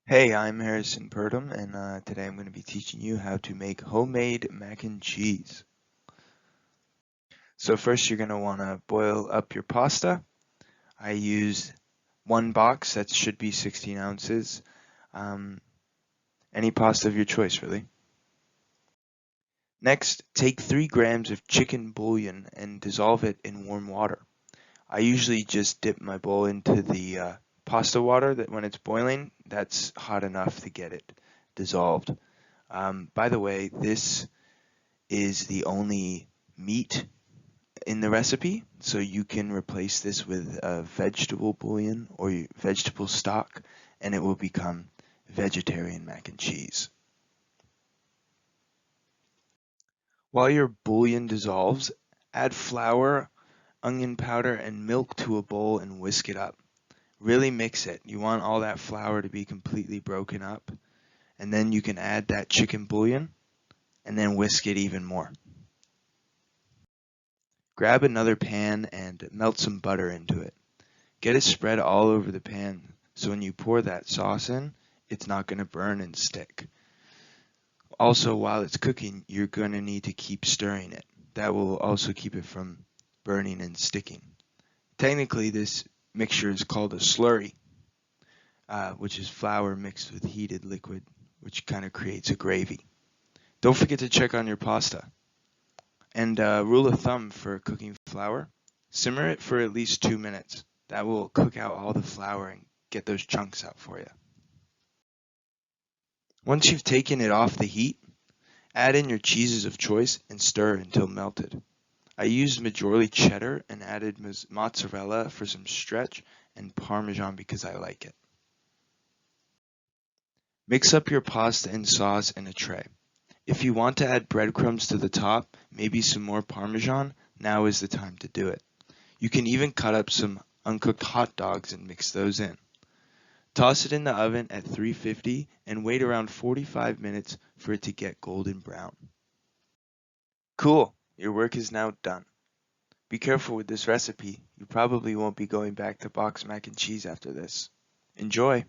Hey, I'm Harry Purdum, and today I'm going to be teaching you how to make homemade mac and cheese. So first you're going to want to boil up your pasta. I use one box, that should be 16 ounces. Um, any pasta of your choice, really. Next, take 3 grams of chicken bouillon and dissolve it in warm water. I usually just dip my bowl into the pasta water that when it's boiling, that's hot enough to get it dissolved. By the way, this is the only meat in the recipe, so you can replace this with a vegetable bouillon or vegetable stock, and it will become vegetarian mac and cheese. While your bouillon dissolves, add flour, onion powder, and milk to a bowl and whisk it up. Really mix it. You want all that flour to be completely broken up, and then you can add that chicken bouillon and then whisk it even more. Grab another pan and melt some butter into it. Get it spread all over the pan so when you pour that sauce in, it's not going to burn and stick. Also, while it's cooking, you're going to need to keep stirring it. That will also keep it from burning and sticking. Technically, this mixture is called a slurry, which is flour mixed with heated liquid, which kind of creates a gravy. Don't forget to check on your pasta. And rule of thumb for cooking flour, simmer it for at least 2 minutes. That will cook out all the flour and get those chunks out for you. Once you've taken it off the heat, add in your cheeses of choice and stir until melted. I used majorly cheddar and added mozzarella for some stretch and Parmesan because I like it. Mix up your pasta and sauce in a tray. If you want to add breadcrumbs to the top, maybe some more Parmesan, now is the time to do it. You can even cut up some uncooked hot dogs and mix those in. Toss it in the oven at 350 and wait around 45 minutes for it to get golden brown. Cool, your work is now done. Be careful with this recipe. You probably won't be going back to box mac and cheese after this. Enjoy!